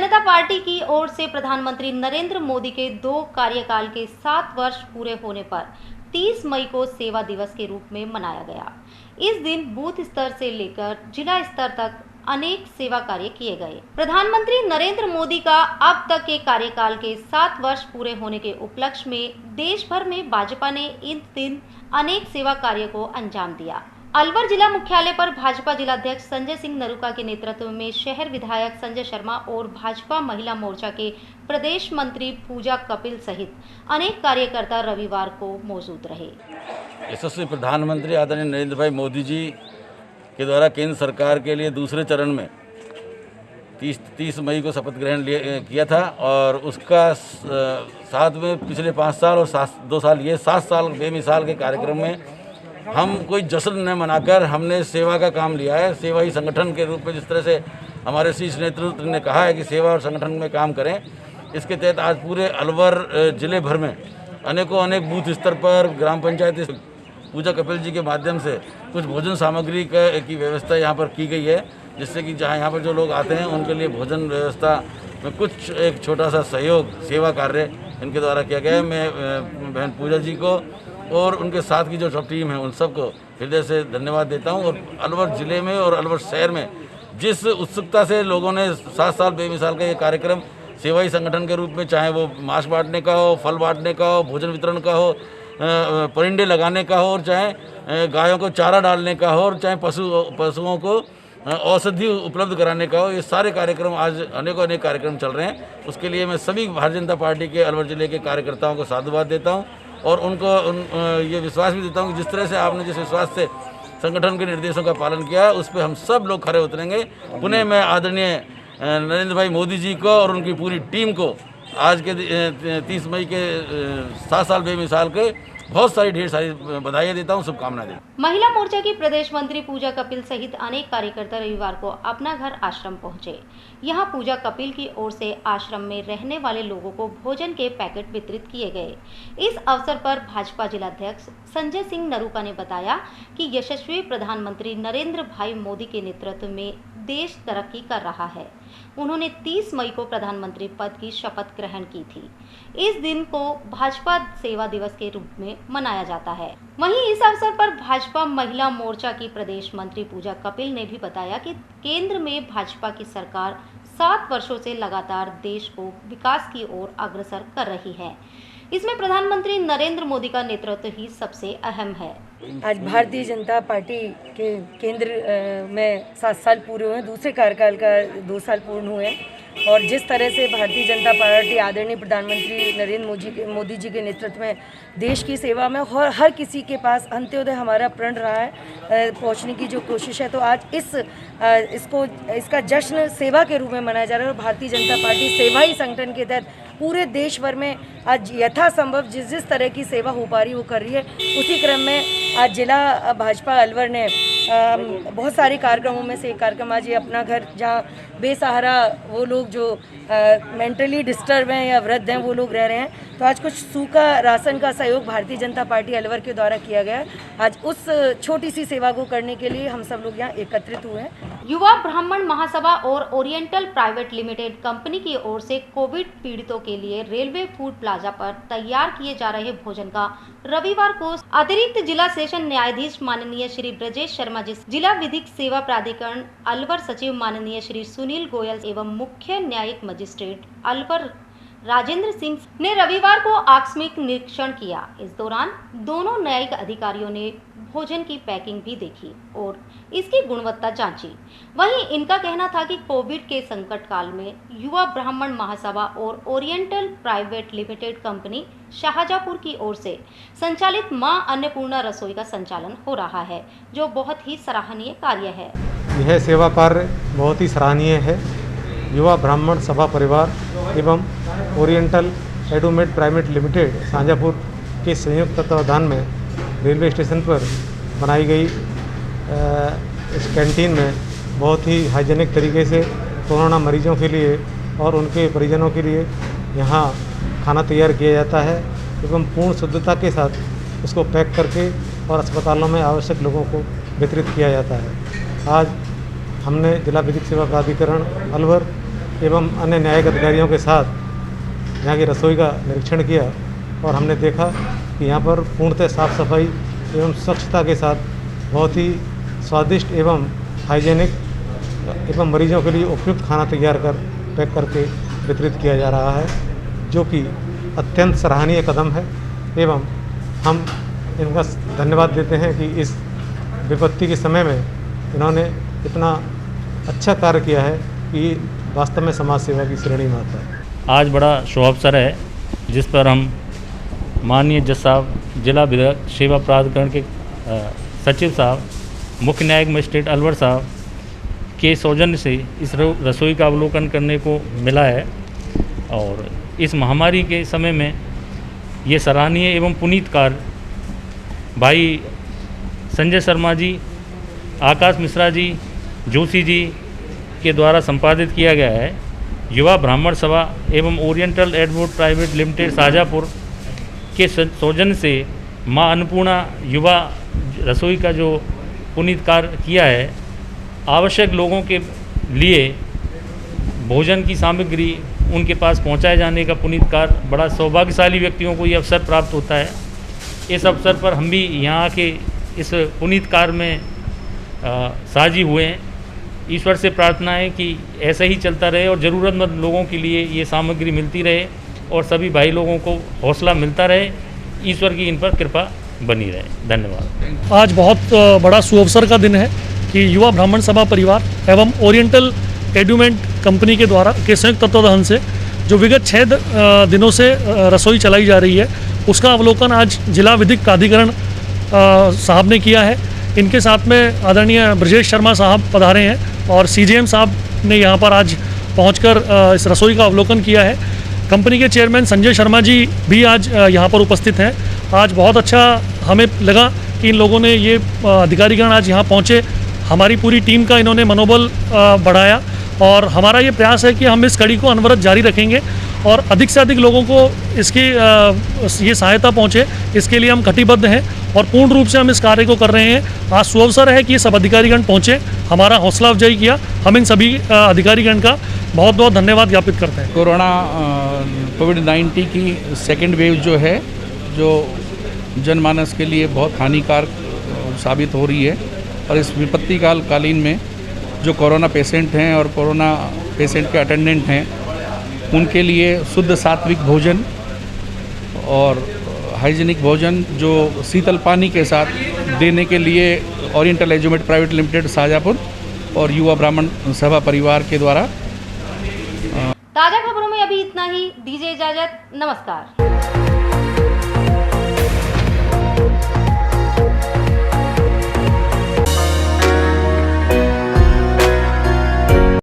जनता party की ओर से प्रधानमंत्री नरेंद्र मोदी के 2 कार्यकाल के 7 वर्ष पूरे होने पर 30 मई को सेवा दिवस के रूप में मनाया गया। इस दिन बूथ स्तर से लेकर जिला स्तर तक अनेक सेवा कार्य किए गए। प्रधानमंत्री नरेंद्र मोदी का अब तक के कार्यकाल के 7 वर्ष पूरे होने के उपलक्ष्य में देश भर में भाजपा ने इन दिन अनेक सेवा कार्य को अंजाम दिया। अलवर जिला मुख्यालय पर भाजपा जिलाध्यक्ष संजय सिंह नरूका के नेतृत्व में शहर विधायक संजय शर्मा और भाजपा महिला मोर्चा के प्रदेश मंत्री पूजा कपिल सहित अनेक कार्यकर्ता रविवार को मौजूद रहे। यशस्वी प्रधानमंत्री आदरणीय नरेंद्र भाई मोदी जी के द्वारा केंद्र सरकार के लिए दूसरे चरण में 30 मई को शपथ ग्रहण किया था और उसका साथ में पिछले 5 साल और 2 साल ये 7 साल बेमिसाल के कार्यक्रम में हम कोई जश्न न मनाकर हमने सेवा का काम लिया है। सेवा ही संगठन के रूप में जिस तरह से हमारे शीर्ष नेतृत्व ने कहा है कि सेवा और संगठन में काम करें, इसके तहत आज पूरे अलवर जिले भर में अनेक बूथ स्तर पर ग्राम पंचायत पूजा कपिल जी के माध्यम से कुछ भोजन सामग्री की व्यवस्था यहाँ पर की गई है, जिससे कि जहाँ यहाँ पर जो लोग आते हैं उनके लिए भोजन व्यवस्था में कुछ एक छोटा सा सहयोग सेवा कार्य इनके द्वारा किया गया है। मैं बहन पूजा जी को और उनके साथ की जो सब टीम है उन सबको हृदय से धन्यवाद देता हूं। और अलवर जिले में और अलवर शहर में जिस उत्सुकता से लोगों ने 7 साल बेमिसाल का ये कार्यक्रम सेवाई संगठन के रूप में, चाहे वो मांस बांटने का हो, फल बांटने का हो, भोजन वितरण का हो, परिंदे लगाने का हो, और चाहे गायों को चारा डालने का हो, और चाहे पशुओं को औषधि उपलब्ध कराने का हो, ये सारे कार्यक्रम आज अनेक कार्यक्रम चल रहे हैं। उसके लिए मैं सभी भारतीय जनता पार्टी के अलवर जिले के कार्यकर्ताओं को साधुवाद देता हूँ और उनको ये विश्वास भी देता हूँ कि जिस तरह से आपने जिस विश्वास से संगठन के निर्देशों का पालन किया है उस पर हम सब लोग खरे उतरेंगे। पुनः मैं आदरणीय नरेंद्र भाई मोदी जी को और उनकी पूरी टीम को आज के 30 मई के 7 साल बेमिसाल के बहुत सारी ढेर सारी बधाई देता हूँ, शुभकामनाएं देता हूँ। महिला मोर्चा की प्रदेश मंत्री पूजा कपिल सहित अनेक कार्यकर्ता रविवार को अपना घर आश्रम पहुंचे। यहां पूजा कपिल की ओर से आश्रम में रहने वाले लोगों को भोजन के पैकेट वितरित किए गए। इस अवसर पर भाजपा जिलाध्यक्ष संजय सिंह नरूका ने बताया कि यशस्वी प्रधानमंत्री नरेंद्र भाई मोदी के नेतृत्व में देश तरक्की कर रहा है। उन्होंने 30 मई को प्रधानमंत्री पद की शपथ ग्रहण की थी। इस दिन को भाजपा सेवा दिवस के रूप में मनाया जाता है। वहीं इस अवसर पर भाजपा महिला मोर्चा की प्रदेश मंत्री पूजा कपिल ने भी बताया कि केंद्र में भाजपा की सरकार 7 वर्षों से लगातार देश को विकास की ओर अग्रसर कर रही है। इसमें प्रधानमंत्री नरेंद्र मोदी का नेतृत्व ही सबसे अहम है। आज भारतीय जनता पार्टी के केंद्र में 7 साल पूरे हुए, दूसरे कार्यकाल का 2 साल पूर्ण हुए और जिस तरह से भारतीय जनता पार्टी आदरणीय प्रधानमंत्री नरेंद्र मोदी जी के नेतृत्व में देश की सेवा में हर किसी के पास अंत्योदय हमारा प्रण रहा है पहुंचने की जो कोशिश है, तो आज इसका जश्न सेवा के रूप में मनाया जा रहा है। और भारतीय जनता पार्टी सेवा ही संगठन के तहत पूरे देश भर में आज यथासंभव जिस तरह की सेवा हो पा रही वो कर रही है। उसी क्रम में आज जिला भाजपा अलवर ने बहुत सारे कार्यक्रमों में से एक कार्यक्रम आज ये अपना घर, जहाँ बेसहारा वो लोग जो मेंटली डिस्टर्ब हैं या वृद्ध हैं वो लोग रह रहे हैं, तो आज कुछ सूखा राशन का सहयोग भारतीय जनता पार्टी अलवर के द्वारा किया गया। आज उस छोटी सी सेवा को करने के लिए हम सब लोग यहाँ एकत्रित हुए हैं। युवा ब्राह्मण महासभा और ओरिएंटल प्राइवेट लिमिटेड कंपनी की ओर से कोविड पीड़ितों के लिए रेलवे फूड प्लाजा पर तैयार किए जा रहे भोजन का रविवार को अतिरिक्त जिला सेशन न्यायाधीश माननीय श्री ब्रजेश शर्मा जी, जिला विधिक सेवा प्राधिकरण अलवर सचिव माननीय श्री सुनील गोयल एवं मुख्य न्यायिक मजिस्ट्रेट अलवर राजेंद्र सिंह ने रविवार को आकस्मिक निरीक्षण किया। इस दौरान दोनों न्यायिक अधिकारियों ने भोजन की पैकिंग भी देखी और इसकी गुणवत्ता जांची। वहीं इनका कहना था कि कोविड के संकट काल में युवा ब्राह्मण महासभा और oriental private limited company Shahjahanpur की ओर से संचालित मां अन्नपूर्णा रसोई का संचालन हो रहा है, जो बहुत ही सराहनीय कार्य है। यह सेवा कार्य बहुत ही सराहनीय है। युवा ब्राह्मण सभा परिवार एवं ओरिएंटल एडोमेड प्राइवेट लिमिटेड शाहजहांपुर के संयुक्त तत्वावधान में रेलवे स्टेशन पर बनाई गई इस कैंटीन में बहुत ही हाइजीनिक तरीके से कोरोना मरीजों के लिए और उनके परिजनों के लिए यहाँ खाना तैयार किया जाता है एवं पूर्ण शुद्धता के साथ उसको पैक करके और अस्पतालों में आवश्यक लोगों को वितरित किया जाता है। आज हमने जिला विधिक सेवा प्राधिकरण अलवर एवं अन्य न्यायिक अधिकारियों के साथ यहाँ की रसोई का निरीक्षण किया और हमने देखा कि यहाँ पर पूर्णतः साफ सफाई एवं स्वच्छता के साथ बहुत ही स्वादिष्ट एवं हाइजेनिक एवं मरीजों के लिए उपयुक्त खाना तैयार कर पैक करके वितरित किया जा रहा है, जो कि अत्यंत सराहनीय कदम है एवं हम इनका धन्यवाद देते हैं कि इस विपत्ति के समय में इन्होंने इतना अच्छा कार्य किया है कि वास्तव में समाज सेवा की श्रेणी में आता है। आज बड़ा शुभ अवसर है जिस पर हम माननीय जज साहब, जिला विधिक सेवा प्राधिकरण के सचिव साहब, मुख्य न्यायिक मजिस्ट्रेट अलवर साहब के सौजन्य से इस रसोई का अवलोकन करने को मिला है। और इस महामारी के समय में ये सराहनीय एवं पुनीत कार्य भाई संजय शर्मा जी, आकाश मिश्रा जी, जोशी जी के द्वारा संपादित किया गया है। युवा ब्राह्मण सभा एवं oriental advocate private limited Shahjahanpur के सौजन्य से माँ अन्नपूर्णा युवा रसोई का जो पुनीत कार्य किया है, आवश्यक लोगों के लिए भोजन की सामग्री उनके पास पहुंचाए जाने का पुनीत कार्य, बड़ा सौभाग्यशाली व्यक्तियों को ये अवसर प्राप्त होता है। इस अवसर पर हम भी यहाँ के इस पुनीत कार्य में साझी हुए हैं। ईश्वर से प्रार्थना है कि ऐसा ही चलता रहे और ज़रूरतमंद लोगों के लिए ये सामग्री मिलती रहे और सभी भाई लोगों को हौसला मिलता रहे। ईश्वर की इन पर कृपा बनी रहे। धन्यवाद। आज बहुत बड़ा सुअवसर का दिन है कि युवा ब्राह्मण सभा परिवार एवं ओरिएंटल एडुमेंट कंपनी के द्वारा के संयुक्त तत्वावधान से जो विगत 6 दिनों से रसोई चलाई जा रही है, उसका अवलोकन आज जिला विधिक प्राधिकरण साहब ने किया है। इनके साथ में आदरणीय ब्रजेश शर्मा साहब पधारे हैं और सीजेएम साहब ने यहाँ पर आज पहुंचकर इस रसोई का अवलोकन किया है। कंपनी के चेयरमैन संजय शर्मा जी भी आज यहाँ पर उपस्थित हैं। आज बहुत अच्छा हमें लगा कि इन लोगों ने ये अधिकारीगण आज यहाँ पहुँचे, हमारी पूरी टीम का इन्होंने मनोबल बढ़ाया और हमारा ये प्रयास है कि हम इस कड़ी को अनवरत जारी रखेंगे और अधिक से अधिक लोगों को इसकी ये सहायता पहुँचे, इसके लिए हम कटिबद्ध हैं और पूर्ण रूप से हम इस कार्य को कर रहे हैं। आज सुअवसर है कि ये सब अधिकारीगण पहुँचे, हमारा हौसला अफजाई किया। हम इन सभी अधिकारीगण का बहुत बहुत धन्यवाद ज्ञापित करते हैं। कोविड-19 की सेकेंड वेव जो है, जो जनमानस के लिए बहुत हानिकारक साबित हो रही है और इस विपत्ति कालीन में जो कोरोना पेशेंट हैं और कोरोना पेशेंट के अटेंडेंट हैं, उनके लिए शुद्ध सात्विक भोजन और हाइजीनिक भोजन जो शीतल पानी के साथ देने के लिए ओरिएंटल एडुमेंट प्राइवेट लिमिटेड शाहजहाँपुर और युवा ब्राह्मण सभा परिवार के द्वारा। ताज़ा खबरों में अभी इतना ही। दीजिए इजाजत। नमस्कार।